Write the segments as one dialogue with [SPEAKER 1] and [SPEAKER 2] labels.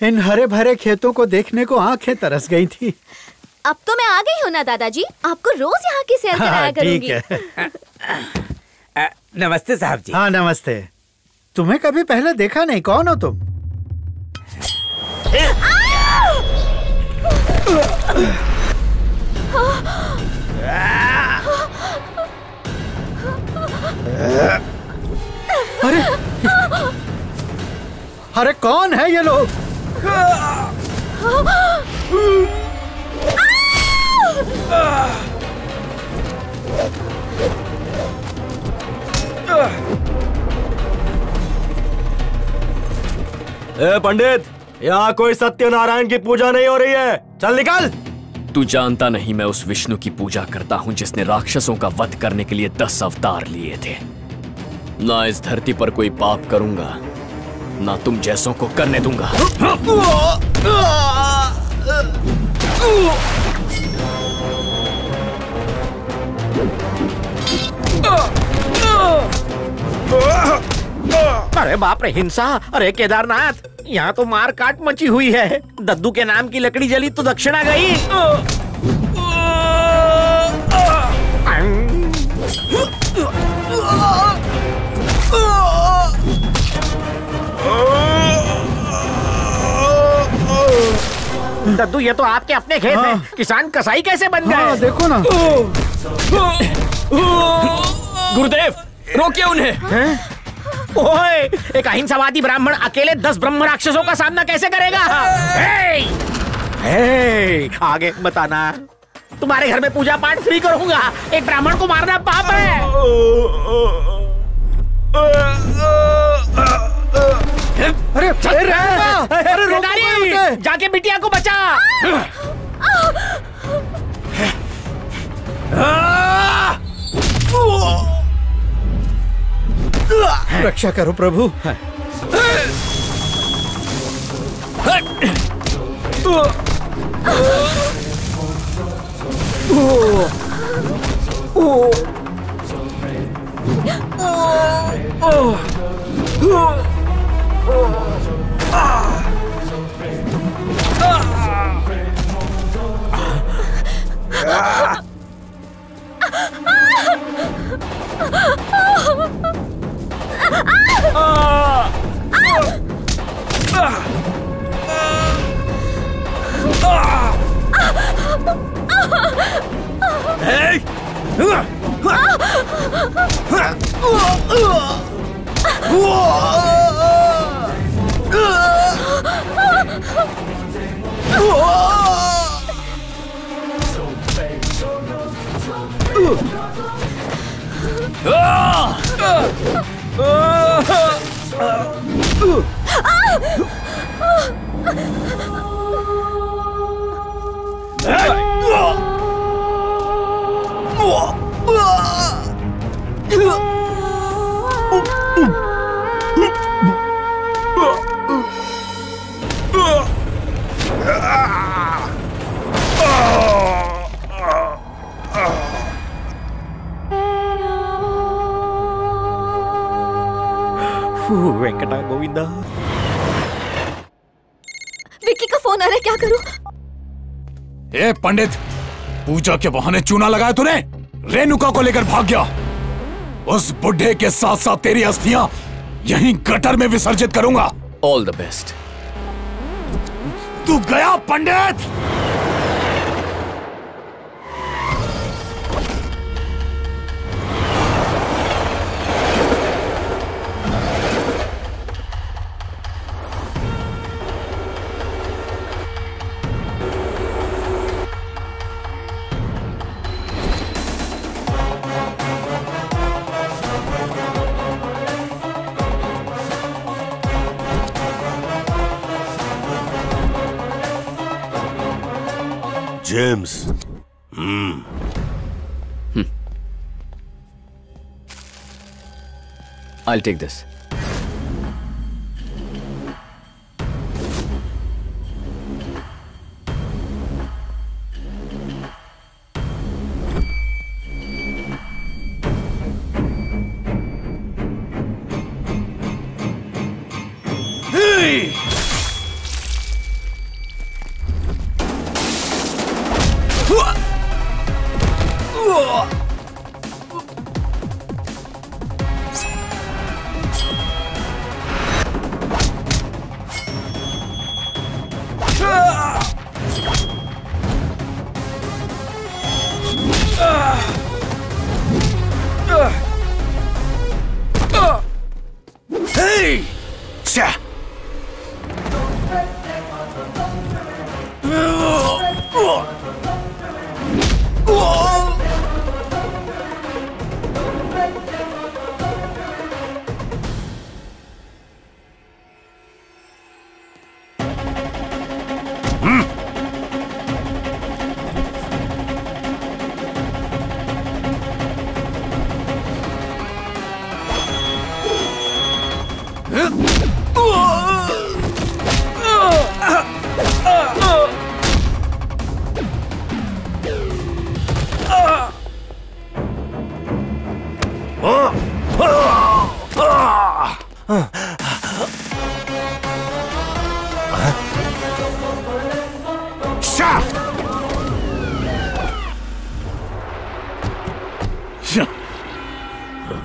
[SPEAKER 1] इन हरे भरे खेतों को देखने को आंखें तरस गई थी।
[SPEAKER 2] अब तो मैं आ गई हूँ ना दादाजी, आपको रोज यहाँ की सैर कराया करूँगी।
[SPEAKER 1] ठीक है।
[SPEAKER 3] नमस्ते साहब जी।
[SPEAKER 1] हाँ नमस्ते। तुम्हें कभी पहले देखा नहीं, कौन हो तुम? अरे अरे कौन है ये लोग?
[SPEAKER 4] ए पंडित, यहाँ कोई सत्यनारायण की पूजा नहीं हो रही है, चल निकल।
[SPEAKER 5] तू जानता नहीं मैं उस विष्णु की पूजा करता हूँ जिसने राक्षसों का वध करने के लिए 10 अवतार लिए थे। ना इस धरती पर कोई पाप करूंगा, ना तुम जैसों को करने दूंगा।
[SPEAKER 3] अरे बाप रे, हिंसा! अरे केदारनाथ, यहाँ तो मार काट मची हुई है। दद्दू के नाम की लकड़ी जली तो दक्षिणा गई। दद्दू, ये तो आपके अपने खेत हैं। किसान कसाई कैसे बन गए?
[SPEAKER 1] देखो ना।
[SPEAKER 5] गुरुदेव, रोकिए उन्हें।
[SPEAKER 3] ओए, एक अहिंसावादी ब्राह्मण अकेले 10 ब्रह्म राक्षसों का सामना कैसे करेगा? आगे बताना। तुम्हारे घर में पूजा पाठ फ्री करूंगा। एक ब्राह्मण को मारना पाप है।
[SPEAKER 1] अरे
[SPEAKER 3] अरे जाके बिटिया को बचा।
[SPEAKER 1] रक्षा करो प्रभु।
[SPEAKER 3] वेंकटा गोविंदा।
[SPEAKER 2] विक्की का फोन आ रहा है, क्या करूं?
[SPEAKER 6] ए पंडित, पूजा के बहाने चूना लगाया तूने, रेणुका को लेकर भाग गया। उस बुढ़े के साथ साथ तेरी अस्थियां यहीं गटर में विसर्जित करूंगा।
[SPEAKER 5] All the best.
[SPEAKER 6] तू गया पंडित।
[SPEAKER 4] James.
[SPEAKER 5] I'll take this.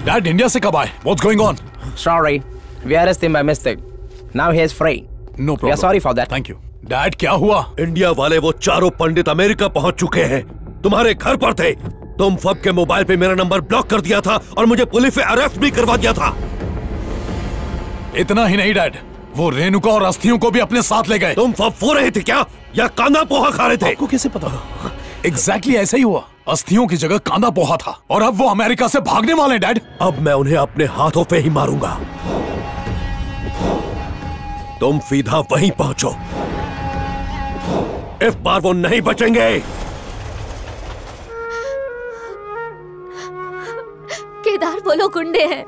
[SPEAKER 6] Dad India से कब आए? What's going on?
[SPEAKER 7] Sorry, we arrested him by mistake. Now he is free.
[SPEAKER 6] No problem.
[SPEAKER 7] We are sorry for that.
[SPEAKER 6] Thank you. Dad क्या हुआ?
[SPEAKER 8] India वाले वो चारों पंडित अमेरिका पहुंच चुके हैं। तुम्हारे घर पर थे। तुम फब के मोबाइल पे मेरा नंबर ब्लॉक कर दिया था और मुझे पुलिस से अरेस्ट भी करवा दिया था।
[SPEAKER 6] इतना ही नहीं डैड, वो रेणुका और अस्थियों को भी अपने साथ ले गए।
[SPEAKER 8] तुम फब हो रहे थे क्या या कांदा पोहा खा रहे थे?
[SPEAKER 6] आपको कैसे पता? एग्जैक्टली ऐसा ही हुआ। अस्थियों की जगह कांदा पोहा था और अब वो अमेरिका से भागने वाले डैड।
[SPEAKER 8] अब मैं उन्हें अपने हाथों पे ही मारूंगा। तुम सीधा वहीं पहुंचो। इस बार वो नहीं बचेंगे।
[SPEAKER 2] केदार, वो लोग गुंडे हैं।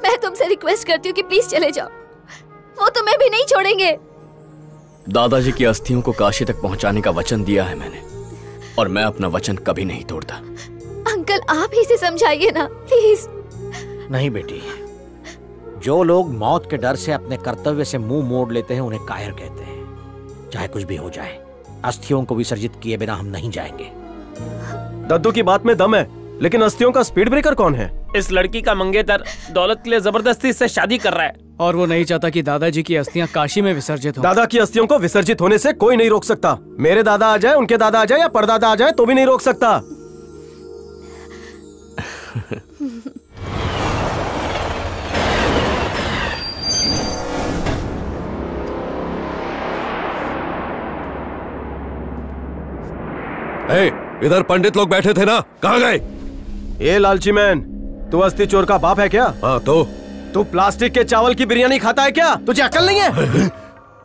[SPEAKER 2] मैं तुमसे रिक्वेस्ट करती हूँ कि प्लीज चले जाओ। वो तुम्हें भी नहीं छोड़ेंगे।
[SPEAKER 5] दादाजी की अस्थियों को काशी तक पहुंचाने का वचन दिया है मैंने, और मैं अपना वचन कभी नहीं तोड़ता।
[SPEAKER 2] अंकल, आप ही से समझाइए ना प्लीज।
[SPEAKER 3] नहीं बेटी, जो लोग मौत के डर से अपने कर्तव्य से मुंह मोड़ लेते हैं उन्हें कायर कहते हैं। चाहे कुछ भी हो जाए, अस्थियों को विसर्जित किए बिना हम नहीं जाएंगे।
[SPEAKER 4] दद्दू की बात में दम है, लेकिन अस्थियों का स्पीड ब्रेकर कौन है?
[SPEAKER 7] इस लड़की का मंगेतर दौलत के लिए जबरदस्ती इससे शादी कर रहा है,
[SPEAKER 9] और वो नहीं चाहता कि दादाजी की अस्थियां काशी में विसर्जित हो।
[SPEAKER 4] दादा की अस्थियों को विसर्जित होने से कोई नहीं रोक सकता। मेरे दादा आ जाए, उनके दादा आ जाए या परदादा आ जाए तो भी नहीं रोक सकता।
[SPEAKER 8] इधर पंडित लोग बैठे थे ना, कहाँ गए?
[SPEAKER 4] ये लालची मैन, तू अस्थि चोर का बाप है क्या?
[SPEAKER 8] हाँ तो
[SPEAKER 4] तू प्लास्टिक के चावल की बिरयानी खाता है क्या? तुझे अकल नहीं है?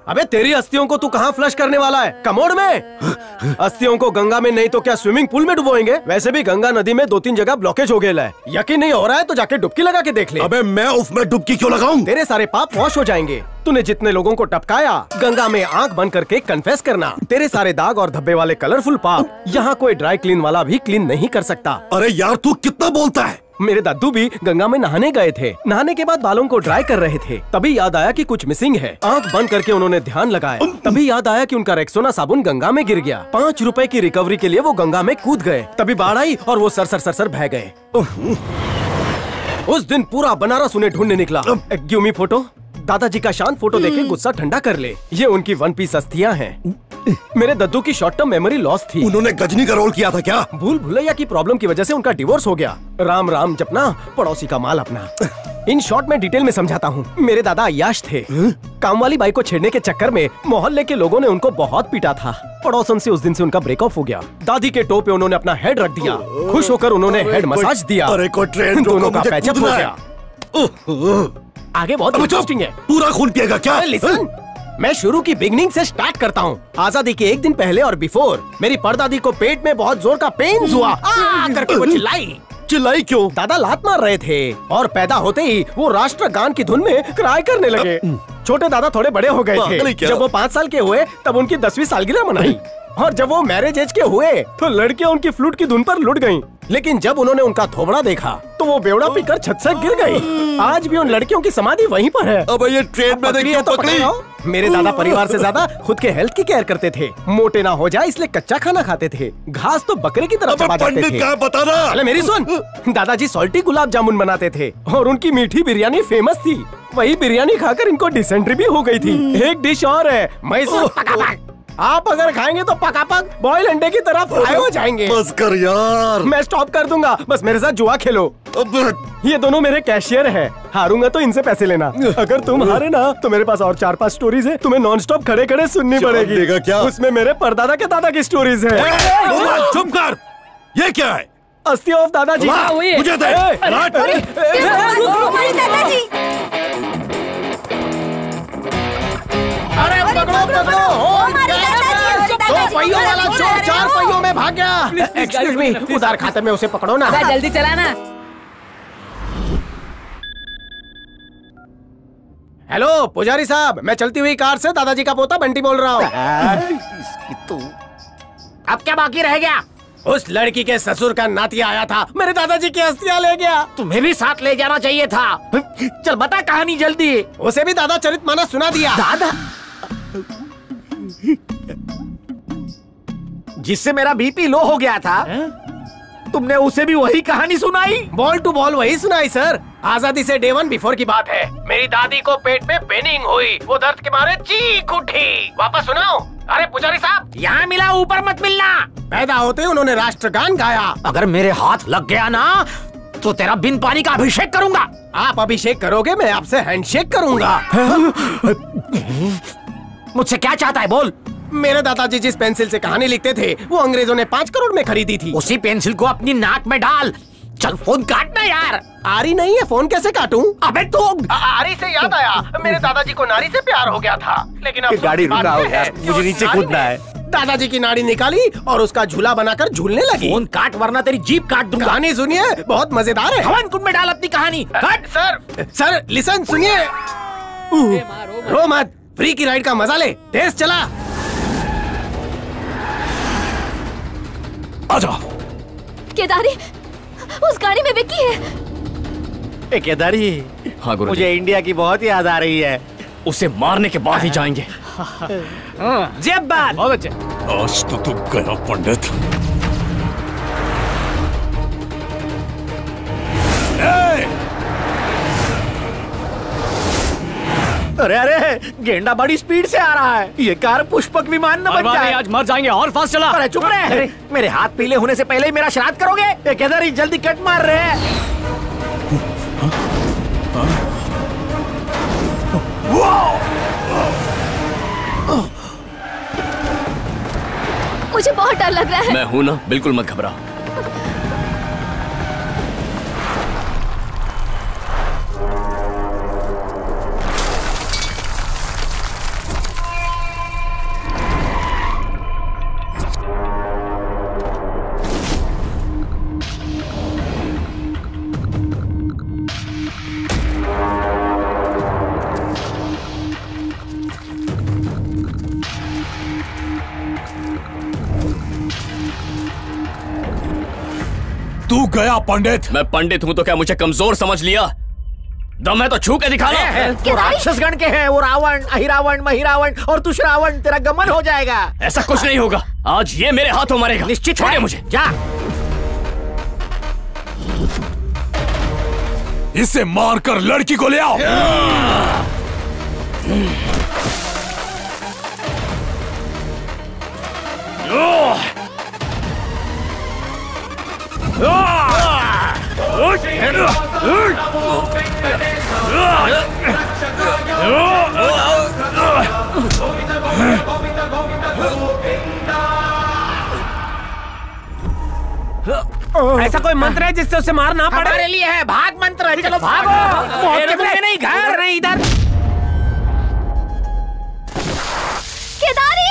[SPEAKER 4] अबे तेरी अस्थियों को तू कहाँ फ्लश करने वाला है? कमोड में? अस्थियों को गंगा में नहीं तो क्या स्विमिंग पूल में डुबोएंगे? वैसे भी गंगा नदी में 2-3 जगह ब्लॉकेज हो गया है। यकीन नहीं हो रहा है तो जाके डुबकी लगा के देख ले।
[SPEAKER 8] अबे मैं उसमें डुबकी क्यों लगाऊं?
[SPEAKER 4] तेरे सारे पाप वॉश हो जाएंगे। तूने जितने लोगों को टपकाया, गंगा में आंख बंद करके कन्फेस करना। तेरे सारे दाग और धब्बे वाले कलरफुल पाप यहाँ कोई ड्राई क्लीन वाला भी क्लीन नहीं कर सकता।
[SPEAKER 8] अरे यार तू कितना बोलता है?
[SPEAKER 4] मेरे दादू भी गंगा में नहाने गए थे। नहाने के बाद बालों को ड्राई कर रहे थे, तभी याद आया कि कुछ मिसिंग है। आंख बंद करके उन्होंने ध्यान लगाया, तभी याद आया कि उनका रेक्सोना साबुन गंगा में गिर गया। 5 रुपए की रिकवरी के लिए वो गंगा में कूद गए, तभी बाढ़ आई और वो सर बह गए। उस दिन पूरा बनारस उन्हें ढूंढने निकला। Give me photo. दादाजी का शांत फोटो देखे गुस्सा ठंडा कर ले। ये उनकी 1 पीस अस्थियां हैं। मेरे दद्दू की शॉर्ट टर्म मेमोरी लॉस थी।
[SPEAKER 8] उन्होंने गजनी का रोल किया था क्या?
[SPEAKER 4] भूल भुलैया की प्रॉब्लम की वजह से उनका डिवोर्स हो गया। राम राम जपना, पड़ोसी का माल अपना। इन शॉर्ट में डिटेल में समझाता हूँ। मेरे दादा अय्याश थे। काम वाली बाई को छेड़ने के चक्कर में मोहल्ले के लोगों ने उनको बहुत पीटा था। पड़ोसन से उस दिन से उनका ब्रेकअप हो गया। दादी के टो पे उन्होंने अपना हेड रख दिया। खुश होकर उन्होंने हेड मसाज दिया।
[SPEAKER 8] अरे कोई ट्रेन
[SPEAKER 4] दोनों का पैचअप हो गया। आगे बहुत इंटरेस्टिंग है।
[SPEAKER 8] पूरा खून पिएगा क्या?
[SPEAKER 4] लिसन, मैं शुरू की बिगनिंग से स्टार्ट करता हूँ। आजादी के 1 दिन पहले और बिफोर मेरी परदादी को पेट में बहुत जोर का पेन हुआ। करके वो चिल्लाई क्यों? दादा लात मार रहे थे और पैदा होते ही वो राष्ट्रगान की धुन में क्राई करने लगे। छोटे दादा थोड़े बड़े हो गए थे। जब वो 5 साल के हुए तब उनकी 10वीं सालगिरह मनाई, और जब वो मैरिज एज के हुए तो लड़कियां उनकी फ्लूट की धुन पर लुट गईं। लेकिन जब उन्होंने उनका थोबड़ा देखा तो वो बेवड़ा पीकर छत से गिर गई। आज भी उन लड़कियों की समाधि वहीं पर है।
[SPEAKER 8] अब ये ट्रेन में क्यों पकड़ी?
[SPEAKER 4] मेरे दादा परिवार से ज्यादा खुद के हेल्थ की केयर करते थे। मोटे ना हो जाए इसलिए कच्चा खाना खाते थे। घास तो बकरे की तरह चबा जाते थे।
[SPEAKER 8] क्या बता रहा?
[SPEAKER 4] अरे मेरी सुन, दादाजी सॉल्टी गुलाब जामुन बनाते थे और उनकी मीठी बिरयानी फेमस थी। वही बिरयानी खाकर इनको डिसेंट्री भी हो गई थी। एक डिश और है, मैसूर पकापक। आप अगर खाएंगे तो पकापक बॉयल अंडे की तरह फ्राई हो जाएंगे।
[SPEAKER 8] बस कर यार,
[SPEAKER 4] मैं स्टॉप कर दूंगा, बस मेरे साथ जुआ खेलो। ये दोनों मेरे कैशियर हैं। हारूंगा तो इनसे पैसे लेना। अगर तुम हारे ना तो मेरे पास और 4-5 स्टोरीज है, तुम्हें नॉन स्टॉप खड़े खड़े सुननी पड़ेगी।
[SPEAKER 8] क्या?
[SPEAKER 4] उसमें मेरे परदादा के दादा की स्टोरीज है।
[SPEAKER 8] चुप कर। ये क्या है?
[SPEAKER 4] अस्थि ऑफ दादाजी।
[SPEAKER 8] मुझे दे।
[SPEAKER 4] अरे पकड़ो पकड़ो, 2 पहियों वाला चोर 4 पहियों में भाग गया। एक्सक्यूज मी, उधार खाते में उसे पकड़ो ना।
[SPEAKER 10] जल्दी चलाना।
[SPEAKER 4] हेलो पुजारी साहब, मैं चलती हुई कार से दादाजी का पोता बंटी बोल रहा हूँ।
[SPEAKER 3] अब क्या बाकी रह गया?
[SPEAKER 4] उस लड़की के ससुर का नातिया आया था, मेरे दादाजी की अस्थियां ले गया।
[SPEAKER 3] तुम्हें भी साथ ले जाना चाहिए था। चल बता कहानी जल्दी।
[SPEAKER 4] उसे भी दादा चरितमानस सुना दिया।
[SPEAKER 3] दादा जिससे मेरा बीपी लो हो गया था, तुमने उसे भी वही कहानी सुनाई?
[SPEAKER 4] बॉल टू बॉल वही सुनाई सर। आजादी से डे 1 बिफोर की बात है। मेरी दादी को पेट में पेनिंग हुई, वो दर्द के मारे चीख उठी। वापस सुनाओ? अरे पुजारी साहब,
[SPEAKER 3] यहाँ मिला ऊपर मत मिलना।
[SPEAKER 4] पैदा होते उन्होंने राष्ट्रगान गाया।
[SPEAKER 3] अगर मेरे हाथ लग गया ना तो तेरा बिन पानी का अभिषेक करूंगा।
[SPEAKER 4] आप अभिषेक करोगे, मैं आपसे हैंडशेक करूंगा।
[SPEAKER 3] मुझसे क्या चाहता है बोल?
[SPEAKER 4] मेरे दादाजी जिस पेंसिल से कहानी लिखते थे वो अंग्रेजों ने 5 करोड़ में खरीदी थी।
[SPEAKER 3] उसी पेंसिल को अपनी नाक में डाल। चल फोन काटना यार।
[SPEAKER 4] आरी नहीं है, फोन कैसे काटूं?
[SPEAKER 3] अबे तू
[SPEAKER 4] आरी से याद आया, मेरे दादाजी को नारी से प्यार हो गया था, लेकिन अब
[SPEAKER 3] गाड़ी रुकाओ यार, मुझे नीचे कूदना है।
[SPEAKER 4] दादाजी की नाड़ी निकाली और उसका झूला बनाकर झूलने लगी।
[SPEAKER 3] फोन काट वरना तेरी जीभ काट दूंगा।
[SPEAKER 4] कहानी सुनिए, बहुत मजेदार है।
[SPEAKER 3] हवन कुंड में डाल अपनी कहानी। काट।
[SPEAKER 4] सर लिसन, सुनिए। रो मत, फ्री की राइड का मजा ले। तेज चला।
[SPEAKER 6] आजा।
[SPEAKER 2] केदारी, उस गाड़ी में विक्की है।
[SPEAKER 3] केदारी,
[SPEAKER 5] हाँ गुरु,
[SPEAKER 3] मुझे इंडिया की बहुत याद आ रही है।
[SPEAKER 5] उसे मारने के बाद ही जाएंगे।
[SPEAKER 3] जब बात।
[SPEAKER 9] बहुत अच्छे।
[SPEAKER 6] आज तो तू गया पंडित।
[SPEAKER 3] अरे अरे, गेंडा बड़ी स्पीड से आ रहा है। ये कार पुष्पक विमान न बन जाए।
[SPEAKER 9] आज मर जाएंगे, और फास्ट चला।
[SPEAKER 3] अरे चुप रहे। मेरे हाथ पीले होने से पहले ही मेरा श्राद्ध करोगे? केदारी जल्दी कट मार रहे हैं।
[SPEAKER 2] मुझे बहुत डर लग रहा है।
[SPEAKER 5] मैं हूं ना, बिल्कुल मत घबरा।
[SPEAKER 6] तू गया पंडित।
[SPEAKER 5] मैं पंडित हूं तो क्या मुझे कमजोर समझ लिया? दम है तो छू के दिखा लो।
[SPEAKER 3] वो राक्षसगण के हैं, वो रावण, अहिरावण, महिरावण और तू श्रावण। तेरा गमन हो जाएगा।
[SPEAKER 5] ऐसा कुछ नहीं होगा, आज ये मेरे हाथों मरेगा।
[SPEAKER 3] निश्चित
[SPEAKER 5] छोड़े
[SPEAKER 3] है।
[SPEAKER 5] मुझे।
[SPEAKER 3] जा।
[SPEAKER 6] इसे मारकर लड़की को ले आओ।
[SPEAKER 4] ऐसा कोई मंत्र है जिससे उसे मार ना पड़े?
[SPEAKER 3] हमारे लिए है भाग मंत्र। चलो भागो। मौत के मुंह में नहीं, घर नहीं, इधर।
[SPEAKER 2] केदारी,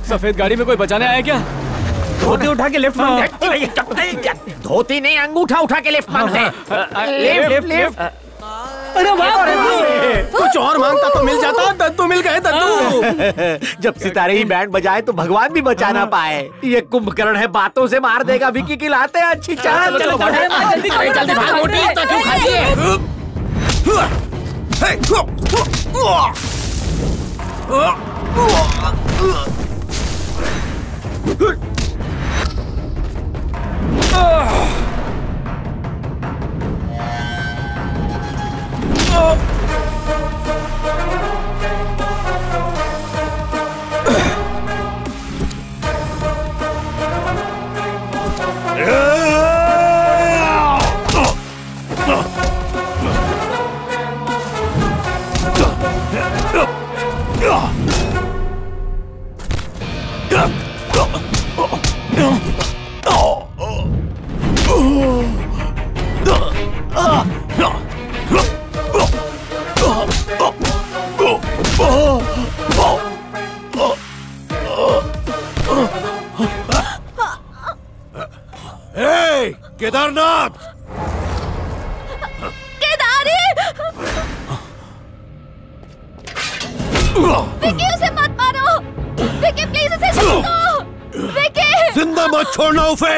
[SPEAKER 9] सफेद गाड़ी में कोई बचाने आया क्या?
[SPEAKER 3] धोती उठा के लिफ्ट मांगते। धोती नहीं, अंगूठा उठा के लिफ्ट मांगते। Lift lift.
[SPEAKER 4] अरे वाह, कुछ और मांगता तो मिल जाता। दद्दू मिल गए, दद्दू।
[SPEAKER 3] जब सितारे ही बैंड बजाए तो भगवान भी बचा ना पाए। ये कुंभकर्ण है, बातों से मार देगा। विक्की की लाते हैं अच्छी। चल चलो
[SPEAKER 4] जल्दी भाग मोटी, तो क्यों खाती
[SPEAKER 8] केदारनाथ!
[SPEAKER 2] केदारी! विकी, उसे मत मारो! विकी, प्लीज उसे छोड़ दो! विकी!
[SPEAKER 8] जिंदा मत छोड़ना उसे!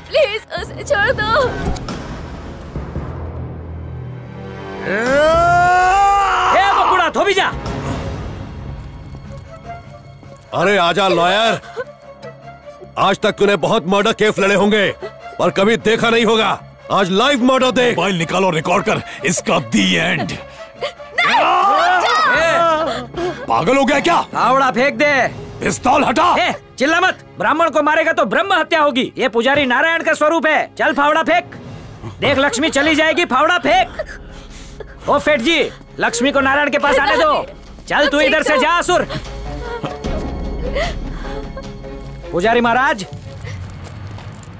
[SPEAKER 2] प्लीज उसे छोड़ दो!
[SPEAKER 3] बकुड़ा, धोबी जा!
[SPEAKER 8] अरे आजा लॉयर, आज तक तूने बहुत मर्डर केस लड़े होंगे पर कभी देखा नहीं होगा। आज लाइव मर्डर देख।
[SPEAKER 6] मोबाइल निकालो, रिकॉर्ड कर इसका दी एंड। पागल हो गया क्या?
[SPEAKER 3] फावड़ा फेंक दे।
[SPEAKER 6] पिस्तौल हटा।
[SPEAKER 3] चिल्ला मत, ब्राह्मण को मारेगा तो ब्रह्म हत्या होगी। ये पुजारी नारायण का स्वरूप है। चल फावड़ा फेंक। देख लक्ष्मी चली जाएगी, फावड़ा फेंक। ओ फेट जी, लक्ष्मी को नारायण के पास आने दो। चल तू इधर से जा असुर। पुजारी महाराज,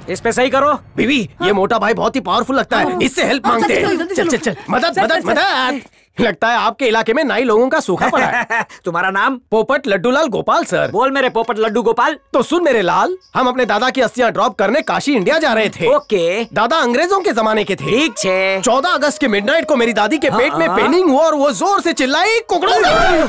[SPEAKER 3] इस पे सही करो।
[SPEAKER 4] बीवी, ये मोटा भाई बहुत ही पावरफुल लगता है, इससे हेल्प मांगते हैं। चल चल चल, मदद मदद मदद। लगता है आपके इलाके में नाई लोगों का सूखा पड़ा है।
[SPEAKER 3] तुम्हारा नाम?
[SPEAKER 4] पोपट लड्डूलाल गोपाल सर।
[SPEAKER 3] बोल मेरे पोपट लड्डू गोपाल।
[SPEAKER 4] तो सुन मेरे लाल, हम अपने दादा की अस्थियां ड्रॉप करने काशी इंडिया जा रहे थे।
[SPEAKER 3] ओके।
[SPEAKER 4] दादा अंग्रेजों के जमाने के थे।
[SPEAKER 3] ठीक है।
[SPEAKER 4] 14 अगस्त के मिडनाइट को मेरी दादी के पेट में पेनिंग हुआ और वो जोर से चिल्लाई, कुकड़ू।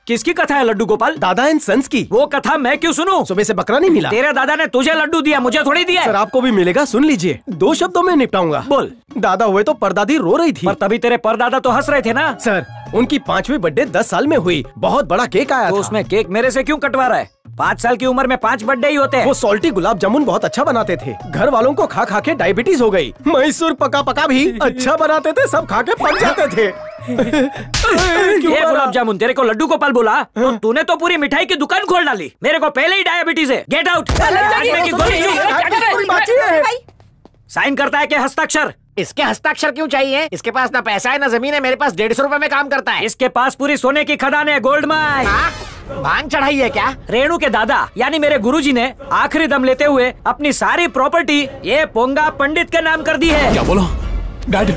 [SPEAKER 3] किसकी कथा है लड्डू गोपाल?
[SPEAKER 4] दादा एंड सन्स की।
[SPEAKER 3] वो कथा मैं क्यों सुनूं?
[SPEAKER 4] सुबह से बकरा नहीं मिला।
[SPEAKER 3] तेरे दादा ने तुझे लड्डू दिया, मुझे थोड़ी दिया।
[SPEAKER 4] सर आपको भी मिलेगा, सुन लीजिए। 2 शब्दों में निपटाऊंगा।
[SPEAKER 3] बोल।
[SPEAKER 4] दादा हुए तो परदादी रो रही थी।
[SPEAKER 3] पर तभी तेरे परदादा तो हंस रहे थे ना।
[SPEAKER 4] सर उनकी 5वीं बर्थडे 10 साल में हुई। बहुत बड़ा केक आया
[SPEAKER 3] तो
[SPEAKER 4] था।
[SPEAKER 3] उसमें केक मेरे से क्यों कटवा रहा है? 5 साल की उम्र में 5 बर्थडे ही होते हैं।
[SPEAKER 4] वो सॉल्टी गुलाब जामुन बहुत अच्छा बनाते थे। घर वालों को खा खा के डायबिटीज हो गई। मैसूर पका पका भी अच्छा बनाते थे, सब खा के पक जाते थे।
[SPEAKER 3] ये गुलाब जामुन तेरे को लड्डू गोपाल बोला? तो तूने तो पूरी मिठाई की दुकान खोल डाली। मेरे को पहले ही डायबिटीज है। Get out. साइन करता है कि हस्ताक्षर?
[SPEAKER 10] इसके हस्ताक्षर क्यों चाहिए? इसके पास ना पैसा है ना जमीन है, मेरे पास 150 रुपए में काम करता है।
[SPEAKER 3] इसके पास पूरी सोने की खदान है, गोल्ड माइन।
[SPEAKER 10] भांग चढ़ाई है क्या?
[SPEAKER 3] रेणु के दादा यानी मेरे गुरुजी ने आखिरी दम लेते हुए अपनी सारी प्रॉपर्टी ये पोंगा पंडित के नाम कर दी है।
[SPEAKER 6] क्या बोला डैड?